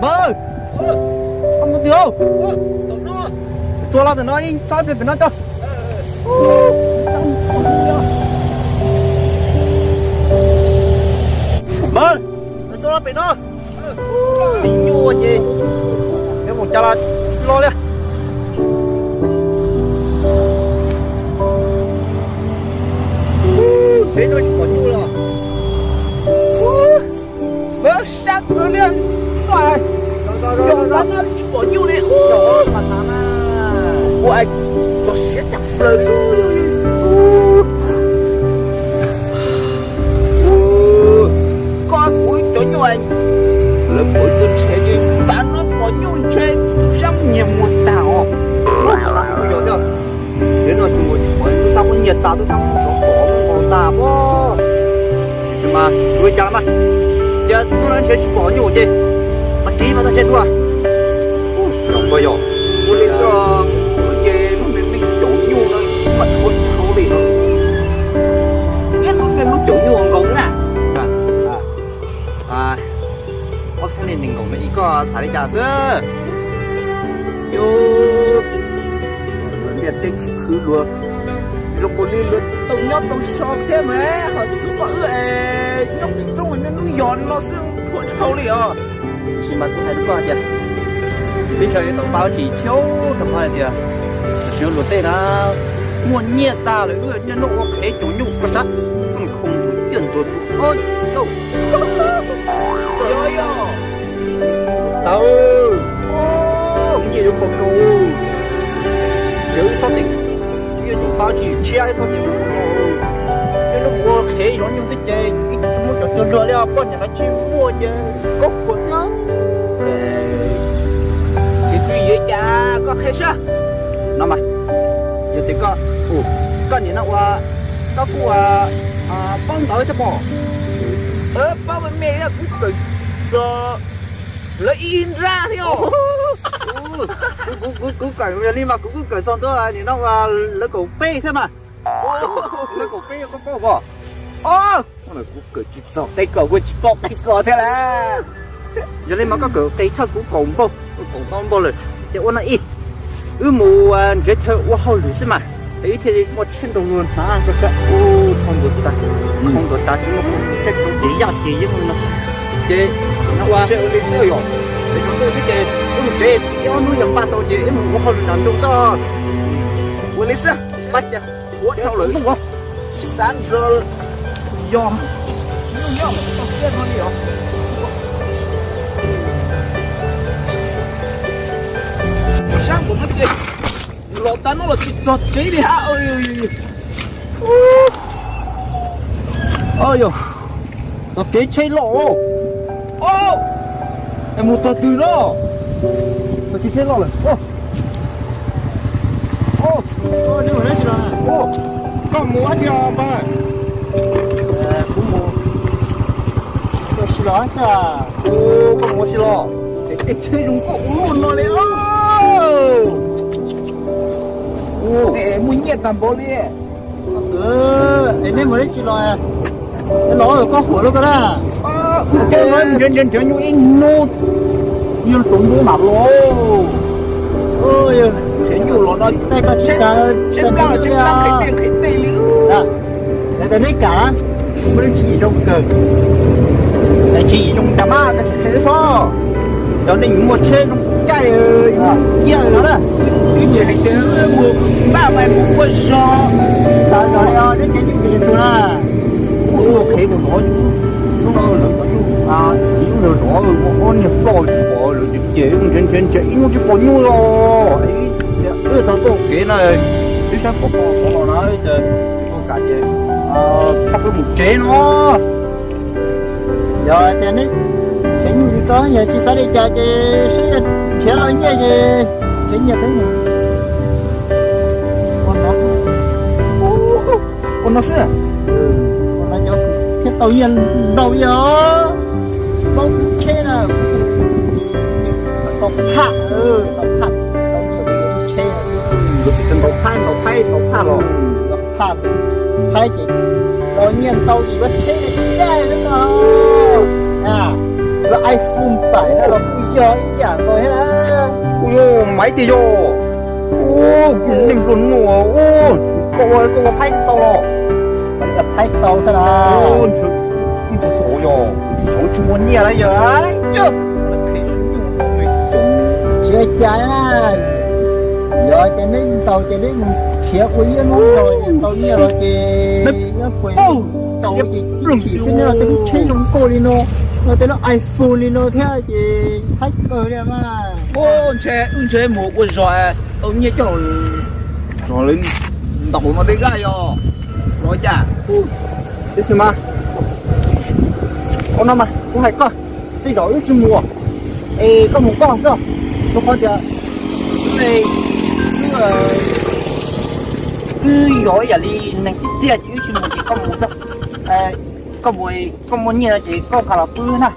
bơ không có tiêu cho nó phải nói cho phải nói cho bơ cho nó phải nói tình yêu gì nếu một cha là lo đi thế tôi có nhu rồi bớt sát rồi liền rồi nó có nhu đi trời mà thằng của anh tôi sẽ chặt lời con cuối cho nhu anh là cuối tôi sẽ đi ta nó có nhu trên sắp nhiều một tàu bây giờ chưa đến rồi chúng tôi sao có nhiệt tao tôi không có ta bố mà tôi chả mà giờ tôi đang chơi bỏ nhiều gì ta kỹ mà ta chơi thua không bao giờ tôi đi sao chơi mình chỗ nhiều nó mất hồn khẩu đi biết mình chỗ nhiều còn nữa ốc sen này mình còn mấy có xài trà nữa yo biệt tính khứ luôn rồi còn đi luôn tàu nhóc tàu sọt thế mà họ chú có ơi nhóc trong mình nó giòn nó xương cuộn khâu đi à chỉ mà cũng thấy đúng không nhỉ bây giờ tàu báo chỉ chiếu tầm hai thì chiếu luật tê là muốn nhiệt ta rồi người nhân lộ cái chỗ nhục có sắt không tiền tuột ôi yo yo yo tàu nhiều con câu nếu xác định như chúng ta chỉ chia cái phần nhiều cái lúc mua khế nó những cái chơi cái chúng nó cho rồi là con nhà nó chịu mua chứ có quần áo chỉ truy với cha có khế sao nó mà giờ thì con nhà nó qua nó cũng bông tới cho bò bao bên mẹ là cũng cực giờ lấy in ra thế không cũng cởi đi mà cũng cởi xong thôi thì nó là lấy cổ phê thế mà lấy cổ phê có bỏ nó cũng cởi chỉ xong tay cởi quên chỉ bọc cái cởi thế là giờ lên mà có cởi tay thật cũng cổng con bò rồi thì ôn lại mù dễ thở quá hơi lưỡi xem mà ấy thì một chân đồng luôn hả cho không được ta chúng nó không chắc không chỉ ra chỉ với nó chế nó qua chơi đi sơ rồi để chúng tôi chơi chơi nó nhầm ba tàu gì mà có hơn làm chúng ta quên đi sơ bắt nha quên theo lưỡi đúng không sáng giờ do không biết nó nhiều sáng của nó kia lọt ta nó là chỉ giọt chế đi hả ơi ôi yo nó chế chế lộ em một tờ từ đó mà chế chế lộ rồi nhưng mà đấy chỉ là con mua thì ba cũng mua con xí ló cả con mua xí ló để chơi đúng cũng luôn nó đấy để muốn nhiệt tầm bố đi nên mới chỉ lo cái lỗ rồi có火了个啦cái nó chân như in nốt như tụng bố mặt lỗ ôi thế nhiều lỗ nó tay có chết cả khỉ tiền nữa để đấy cả mới chỉ trong cờ để chỉ trong đám ma cái thế sao cho nên một trên cái kia nó đó cái chuyện hành tế một ba mày một quân so tại rồi đến cái những cái là khế của nó những người đó con nhập to bỏ rồi chế trên nó chỉ có nhu rồi ấy tao tôi kế này cái sáng của con nó nói con cả gì không có một chế nó giờ trên đấy chế như đi có giờ chỉ phải đi chờ chị sẽ chế nói như gì chế nhập đấy nhỉ con nó sẽ tàu nhiên tàu giờ tàu chế là tàu thả tàu nhiều chế rồi thì tàu thay rồi tàu thay chị tàu nhiên tàu gì có chế là chế nữa rồi rồi iPhone 7 nó là giờ ý chẳng rồi hết á. Ôi máy thì vô. Ô, mình luôn ngủ. Ô, cô thấy tao rồi. Vẫn gặp thấy tàu thế nào. Ô, đi bộ số rồi. Số chú muốn nhẹ đấy giờ ấy. Chứ. Nó thấy chúng mình sống. Chơi trái á. Giờ cho nên tàu cho nên thiệt quý nó rồi. Tàu nhiều rồi chị. Nó quý. Tàu chị chỉ cái nó tên chơi trong cô đi nó. Nó tên nó iPhone đi nó thế chị. Hacker đi mà. Ô, chế một quần rồi. Ông như chỗ rồi lên đọc nó đi gai rồi. Rồi chả. Thế xem mà. Con nào mà, con hay coi. Đi đổi chứ mùa. Ê, có một con cơ. Có con chưa? Này, cứ giỏi giờ đi nàng cái tia chứ chứ một chỉ có một thôi. Có một nhiều chỉ có cả là bự nè.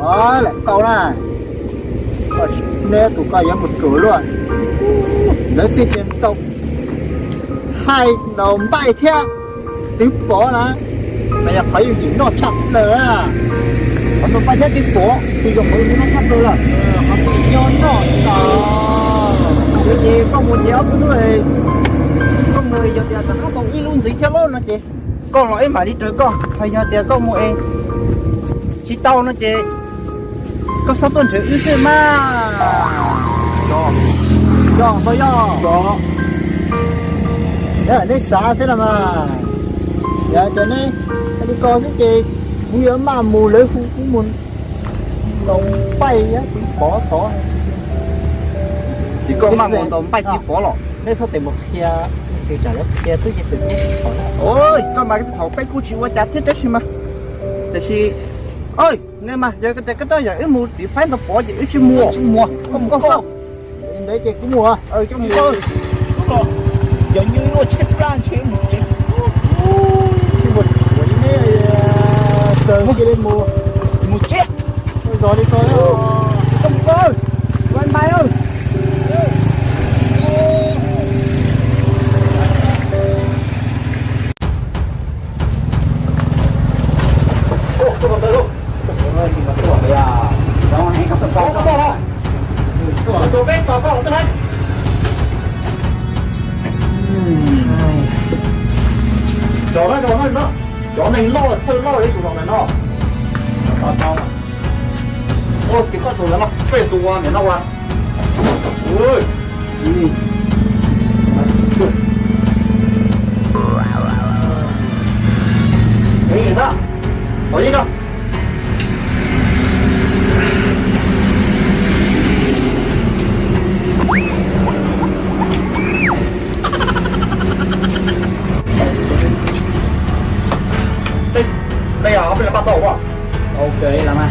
Đó lại câu này. Nè tụi coi giống một chuỗi luôn. Lấy phi tiền tộc. Hai đầu bay theo. Tiếp bỏ nè. Mày đã thấy gì nó chặt rồi á. Còn đầu bay theo tiếp bỏ. Thì dùng mới nó chặt rồi là. Còn bị nhon nó. Cái gì có một dẻo của người. Có người giờ tiền nó còn y luôn gì theo luôn nè chị. Con nói mà đi chơi con. Hay giờ tiền có một em. Chỉ tao nó chị. Có 6 tuần chơi ư xe mà. Cho thôi cho. Thế là đấy xá thế là mà. Giờ cho nên đi coi cái gì bây mà mù lấy khu cũng muốn đồng bay á thì bỏ thỏ. Chỉ có mang một đồng bay thì bỏ lọ. Nếu không tìm một kia thì trả lớp kia tôi chỉ sự Ôi, con mà cái thầu bay cú chỉ qua chặt thế chứ mà. Thế thì ơi, nghe mà giờ cái đó giờ ít mua thì phải nó bỏ gì ít chứ mua. Không có sao. Đấy chị cũng mua. Trong mùa. Giờ như nó chết ra chết một chết. Một cái giờ mua kia lên mua chết. Rồi đi coi. Không có. Quay máy ơi. Chỗ này lo thôi lo đấy chủ động này nó. Ôi cái con chủ nó phê tù à mẹ nó à. Ôi. Cái gì đó? Có gì đâu? Đây à, bên là ba tổ à? Ok làm à.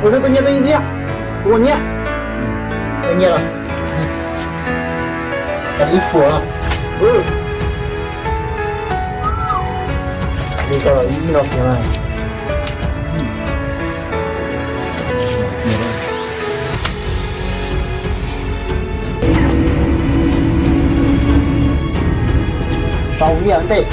Ủa tôi nhiên gì ạ? Buồn nhé. Tự nhiên rồi. Cái ít của. Đi coi ít nó của này. Sau nhiều tệ.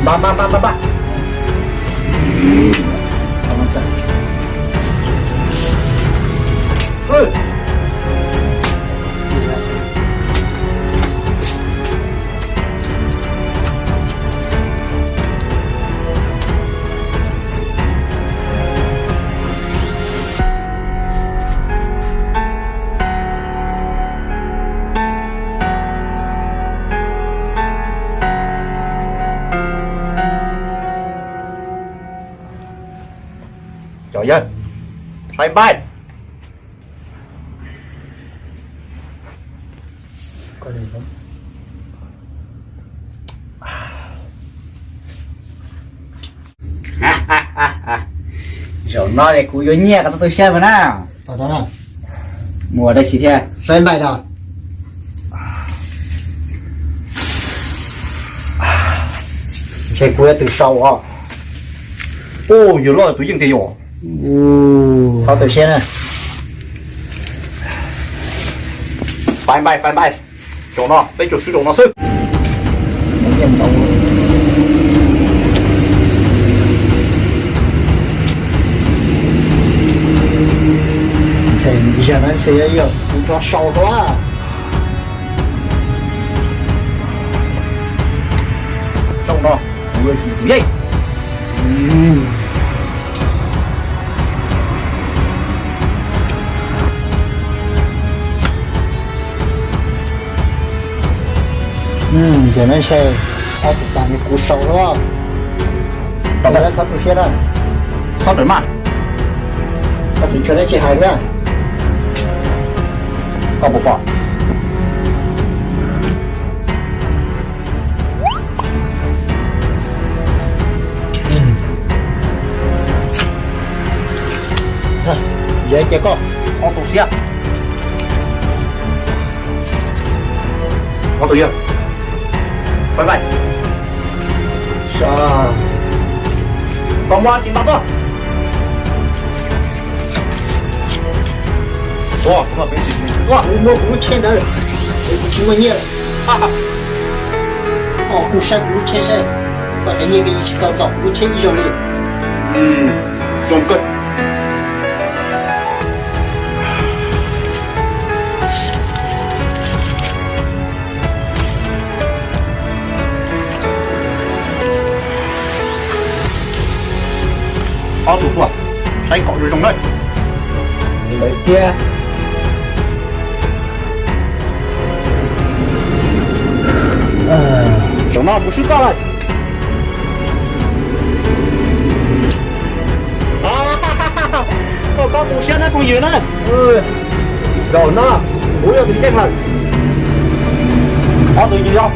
Ba. Ôi. Trời ơi. Bye bye. Có gì không? Chỗ nó để cú yếu nhẹ cái tôi xem vào nào. Ở đó nào. Mùa đây chỉ thế. Xem bài rồi. Chạy cuối từ sau à. Ô,有了，都应该有。 Sao từ xe này. Phai bài. Chỗ nó, đây chỗ sư chỗ nó sư. Mấy nhân tàu. Chạy bây giờ nó xe ấy rồi, cũng cho sâu quá. Chỗ nó, người thì dây. Giờ nó xe ở tận cái cú sâu đó. Tao lại phát từ xe đó. Sao tới mà? Tao tính cho nó chạy hai thế. Tao bỏ bỏ. Vậy chạy con. Có tổ xe. Có tổ xe. Phai. Sao? Còn qua chính bác tôi. Ủa, không là bên gì. Wow, mua cú trên đấy. Cái cú chín mươi nhiều. Có cú sang cú trên xe. Và cái nhiều cái gì tao dọc cú trên nhiều đi. Trông cất. Ở tủ của xoay cỏ rồi trong đây. Thì mấy kia. Chỗ nào cũng sức cao lại. Có tủ xe này không dưới này. Rồi nó. Ủa tôi chết rồi. Có tủ dưới không?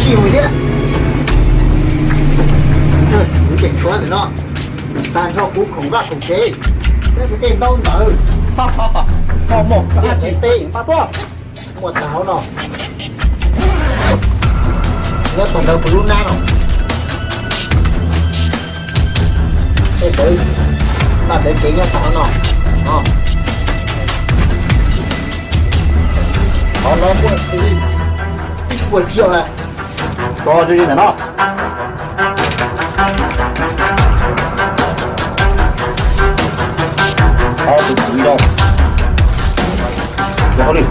Xì hồi thế. Cú chạy xóa rồi nó. Tàn cho cú khổng ra khổng chế. Cái tên đâu nở. Có một Cái chỉ tê. ba tua. Một táo nó. Nó tổng đầu của Luna nó. Ê tới. Ta đến chế nha táo nó. Nó mua tí. Ít của chiều này. Có gì này nó. Có tủ dưới đâu. Có đi.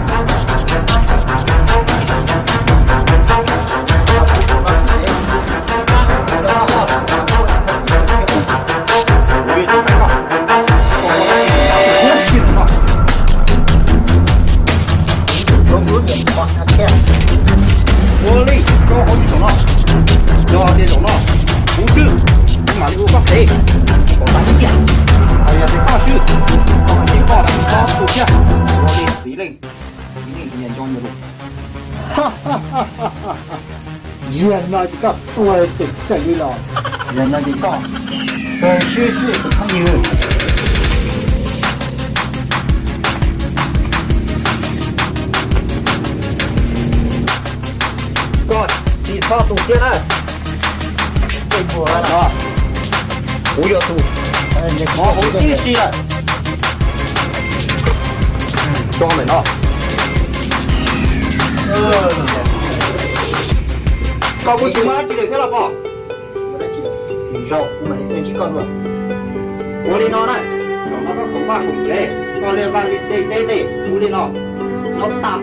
Vô đi, cho họ đi chỗ nó. Cho đi chỗ nó. Bú sư. Nhưng mà đi bác thế. Còn ta đi kìa. Ai là thì cao sư. Còn chỉ có là có tủ kia. Vô đi, tí lên. Tí lên thì nhận cho nhiều đủ. Yên nó chỉ có tuổi tỉnh chạy đi lò. Yên nó chỉ có. Đời sư sư cũng không nhiều. Con, chỉ cho tủ kia này. Cái mùa đó. Đó. Ủa giờ tủ. Có hố tí xì này. Cho mày nó. Còn có chúng chỉ được thế là bỏ. Rau, cũng là tên chỉ con luôn. Ủa đi nó này. Nó có không ba khủng chế. Con lên vang đi tê. Ủa đi nó. Nó tạp.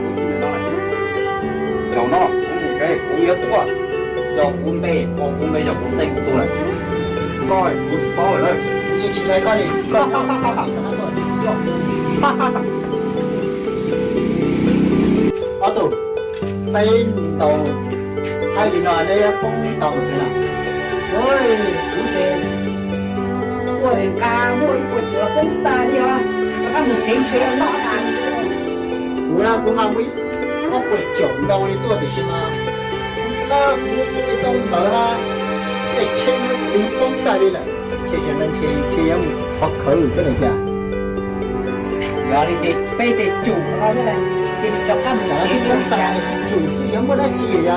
Cháu nó cũng một cái cũng yếu tốt. Cho cũng bê. Còn cũng bê cho cũng tê của tôi này. Coi, cũng có ở đây. Nhìn chị thấy con đi. Con ở tù tay tàu hai vị nói đây không tàu thế nào. Ôi, cũng thế. Ôi, ca mỗi của chữa cũng ta đi à. Các một chính xe nó ăn. Cú nào cũng ham quý. Có quần chổng đầu đi tua thì xem mà. Nó cũng cái tông tớ là để trên cái tí bóng ta đi này. chế cho nên chế em học khởi cái này kìa giờ đi chị bây chị chủ nó thế này thì cho các chẳng mình hạn chị chúng ta chỉ chủ sự em có đã chỉ ra